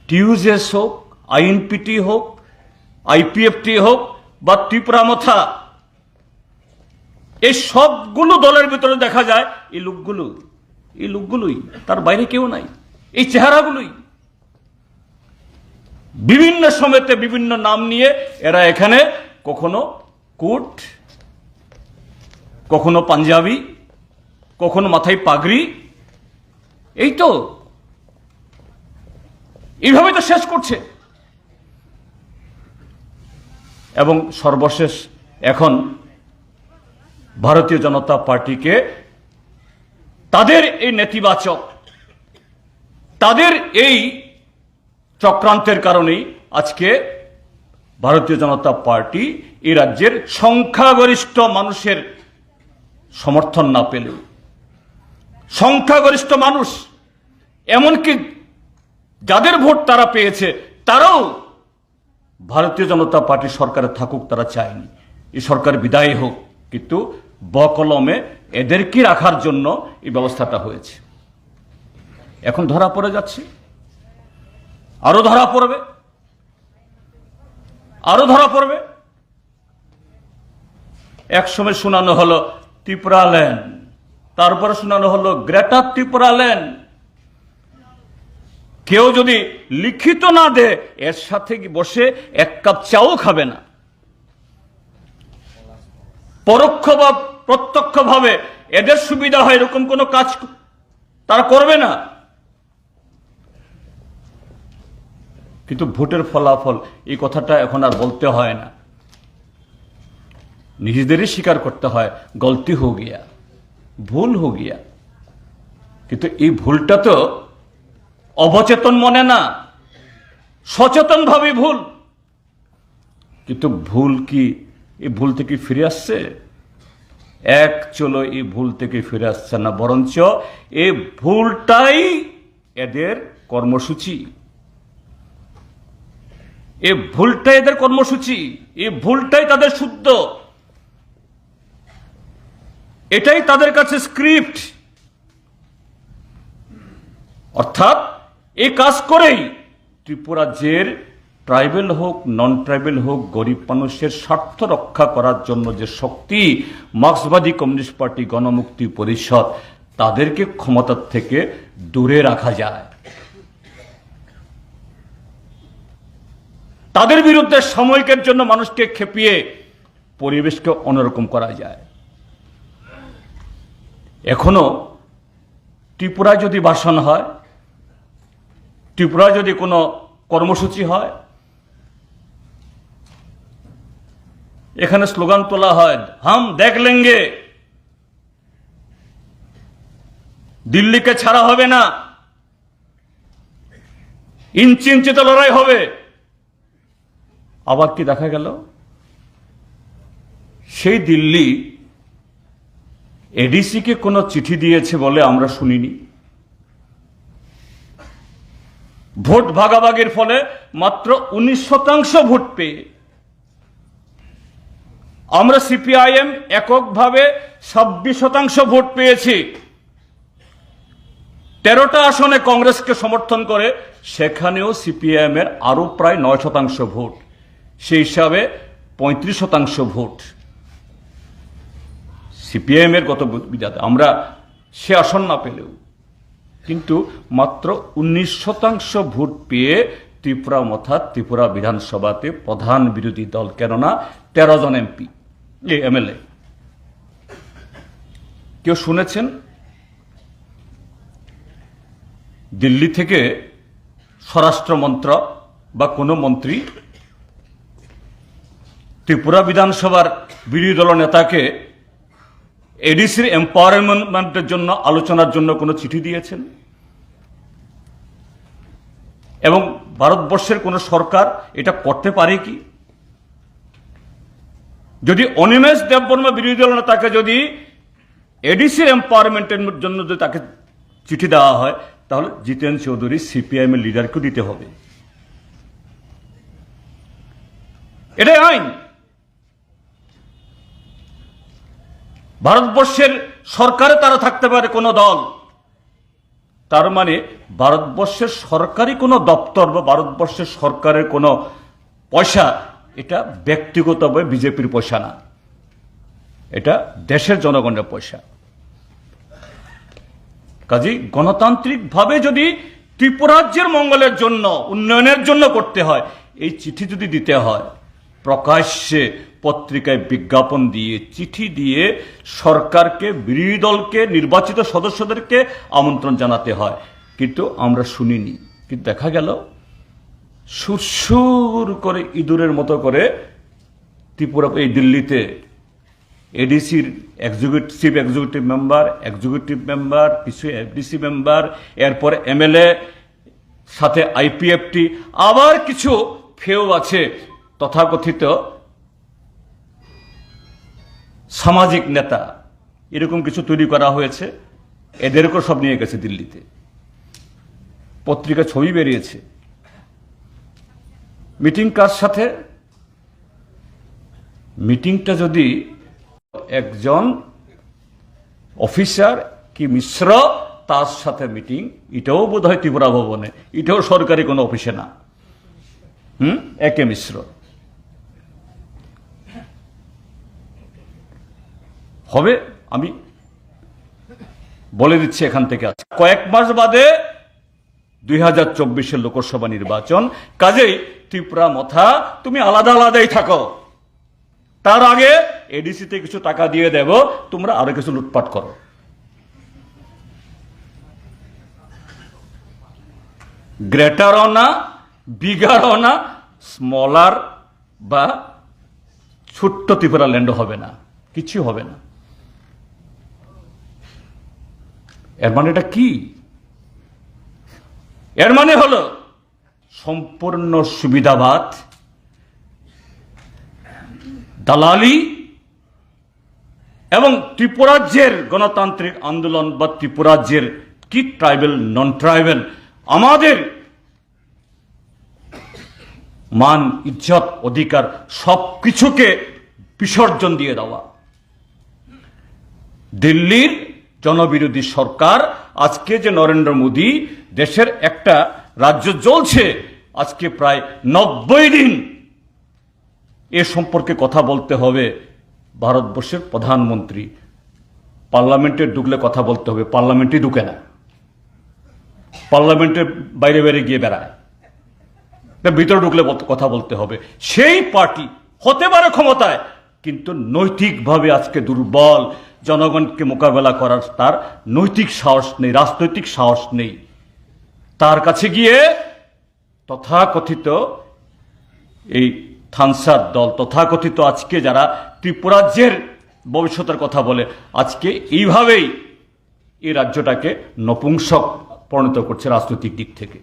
টিউজেস হোক, আইএনপিটি হোক, আইপিএফটি হোক বা ত্রিপুরা মথা, এই সবগুলো দলের ভিতরে দেখা যায় এই লোকগুলোই, তার বাইরে কেউ নাই। এই চেহারাগুলোই বিভিন্ন সময়তে বিভিন্ন নাম নিয়ে এরা এখানে কখনো কোট, কখনো পাঞ্জাবি, কখনো মাথায় পাগড়ি, এই তো এইভাবে তো শেষ করছে। এবং সর্বশেষ এখন ভারতীয় জনতা পার্টিকে তাদের এই নেতিবাচক, তাদের এই চক্রান্তের কারণেই আজকে ভারতীয় জনতা পার্টি এই রাজ্যের সংখ্যাগরিষ্ঠ মানুষের সমর্থন না পেলেও, সংখ্যাগরিষ্ঠ মানুষ এমনকি যাদের ভোট তারা পেয়েছে তারাও ভারতীয় জনতা পার্টি সরকারে থাকুক তারা চায়নি, এই সরকার বিদায় হোক, কিন্তু বকলমে এদেরকে রাখার জন্য এই ব্যবস্থাটা হয়েছে। এখন ধরা পড়ে যাচ্ছে, আরো ধরা পড়বে, আরো ধরা পড়বে। একসময় শোনানো হলো ত্রিপুরা ল্যান্ড, তারপরে শোনানো হলো গ্রেটার ত্রিপুরা ল্যান্ড। কেউ যদি লিখিত না দেয় এর সাথে বসে এক কাপ চাও খাবে না। পরোক্ষ বা প্রত্যক্ষ ভাবে এদের সুবিধা হয় এরকম কোনো কাজ তারা করবে না। কিন্তু ভোটের ফলাফল এই কথাটা এখন আর বলতে হয় না, নিজেদেরই স্বীকার করতে হয় গলতি হো গিয়া, ভুল হো গিয়া। কিন্তু এই ভুলটা তো অবচেতন মনে না, সচেতন ভাবে ভুল। কিন্তু ভুল কি এই ভুল থেকে ফিরে আসছে? এক চলো এই ভুল থেকে ফিরে আসছে না, বরঞ্চ এই ভুলটাই এদের কর্মসূচি, এই ভুলটাই এদের কর্মসূচি, এই ভুলটাই তাদের শুদ্ধ, এটাই তাদের কাছে স্ক্রিপ্ট। অর্থাৎ এই কাজ করেই ত্রিপুরা রাজ্যের ট্রাইবেল হোক নন ট্রাইবেল হোক গরিব মানুষের স্বার্থ রক্ষা করার জন্য যে শক্তি মার্ক্সবাদী কমিউনিস্ট পার্টি, গণমুক্তি পরিষদ, তাদেরকে ক্ষমতার থেকে দূরে রাখা যায়, তাদের বিরুদ্ধে সাময়িকের জন্য মানুষকে খেপিয়ে পরিবেশকে অন্যরকম করা যায়। এখনো ত্রিপুরায় যদি ভাষণ হয়, ত্রিপুরায় যদি কোনো কর্মসূচি হয়, এখানে স্লোগান তোলা হয় হাম দেখ লেঙ্গে, দিল্লিকে ছাড়া হবে না, ইঞ্চি ইঞ্চিতে লড়াই হবে। আবার কি দেখা গেল, সেই দিল্লি এডিসিকে কোনো চিঠি দিয়েছে বলে আমরা শুনিনি। ভোট ভাগাভাগির ফলে মাত্র 19% ভোট পেয়ে আমরা সিপিআইএম এককভাবে 26% ভোট পেয়েছি। 13টা আসনে কংগ্রেসকে সমর্থন করে সেখানেও সিপিআইএম এর আরো প্রায় 9% ভোট, সেই হিসাবে 35% ভোট সিপিআইএম এর গত বিধাতে আমরা সে আসন না পেলেও, কিন্তু মাত্র 19% ভোট পেয়ে ত্রিপুরা অর্থাৎ ত্রিপুরা বিধানসভাতে প্রধান বিরোধী দল, কেননা 13 জন এমপি এমএলএ। কেউ শুনেছেন দিল্লি থেকে স্বরাষ্ট্রমন্ত্রক বা কোনো মন্ত্রী ত্রিপুরা বিধানসভার বিরোধী দল নেতাকে এডিসির এম্পাওয়ারমেন্টের জন্য আলোচনার জন্য কোনো চিঠি দিয়েছেন? এবং ভারতবর্ষের কোন সরকার এটা করতে পারে কি? যদি অনিমেষ দেববর্মা বিরোধী দল নেতাকে যদি এডিসির এম্পাওয়ারমেন্টের জন্য যদি তাকে চিঠি দেওয়া হয়, তাহলে জিতেন্দ্র চৌধুরী সিপিআইএম এর লিডারকে দিতে হবে। এটাই আইন। ভারতবর্ষের সরকারে তারা থাকতে পারে কোন দল, তার মানে ভারতবর্ষের সরকারি কোনো দপ্তর বা ভারতবর্ষের সরকারের কোনো পয়সা এটা ব্যক্তিগতভাবে বিজেপির পয়সা না, এটা দেশের জনগণের পয়সা। কাজেই গণতান্ত্রিকভাবে যদি ত্রিপুরাজ্যের মঙ্গলের জন্য, উন্নয়নের জন্য করতে হয়, এই চিঠি যদি দিতে হয়, প্রকাশ্যে পত্রিকায় বিজ্ঞাপন দিয়ে, চিঠি দিয়ে সরকারকে, বিরোধী দলকে, নির্বাচিত সদস্যদেরকে আমন্ত্রণ জানাতে হয়। কিন্তু আমরা শুনিনি। কিন্তু দেখা গেল সুরসুর করে ইঁদুরের মতো করে ত্রিপুরা, এই দিল্লিতে এডিসির চিফ এক্সিকিউটিভ মেম্বার, কিছু এফডিসি মেম্বার, এরপর এমএলএ, সাথে আইপিএফটি, আবার কিছু ফেও আছে তথাকথিত সামাজিক নেতা, এরকম কিছু তৈরি করা হয়েছে। এদেরকেও সব নিয়ে গেছে দিল্লিতে, পত্রিকা ছবি বেরিয়েছে। মিটিং কার সাথে? মিটিংটা যদি একজন অফিসার কি মিশ্র, তার সাথে মিটিং, এটাও বোধ হয় ত্রিপুরা ভবনে, এটাও সরকারি কোনো অফিসে না। একে মিশ্র হবে। আমি বলে দিচ্ছি এখান থেকে, কয়েক মাস বাদে 2024 লোকসভা নির্বাচন। কাজেই ত্রিপুরা মথা, তুমি আলাদা আলাদাই থাকো, তার আগে এডিসিতে কিছু টাকা দিয়ে দেব, তোমরা আরো কিছু লুটপাট করো। গ্রেটারও না, বিগারও না, স্মলার বা ছোট্ট ত্রিপুরা ল্যান্ড হবে না, কিছু হবে না। এর মানে এটা কি? এর মানে হলো সম্পূর্ণ সুবিধাবাদ, দালালি এবং ত্রিপুরাজ্যের গণতান্ত্রিক আন্দোলন বা ত্রিপুরাজ্যের কি ট্রাইবেল, নন ট্রাইবেল, আমাদের মান, ইজ্জত, অধিকার সবকিছুকে বিসর্জন দিয়ে দেওয়া। দিল্লির জনবিরোধী সরকার, আজকে যে নরেন্দ্র মোদী দেশের একটা রাজ্য চলছে আজকে প্রায় 90 দিন, এ সম্পর্কে কথা বলতে হবে ভারতবর্ষের প্রধানমন্ত্রী। পার্লামেন্টে ঢুকলে কথা বলতে হবে, পার্লামেন্টে ঢুকে না, পার্লামেন্টের বাইরে বাইরে গিয়ে বেড়ায়, ভিতরে ঢুকলে কথা বলতে হবে। সেই পার্টি হতে পারে ক্ষমতায়, কিন্তু নৈতিকভাবে আজকে দুর্বল, জনগণকে মোকাবেলা করার তার নৈতিক সাহস নেই, রাজনৈতিক সাহস নেই। তার কাছে গিয়ে তথাকথিত এই থানসার দল, তথাকথিত আজকে যারা ত্রিপুরাজ্যের ভবিষ্যতের কথা বলে, আজকে এইভাবেই এই রাজ্যটাকে নপুংসক পরিণত করছে রাজনৈতিক দিক থেকে।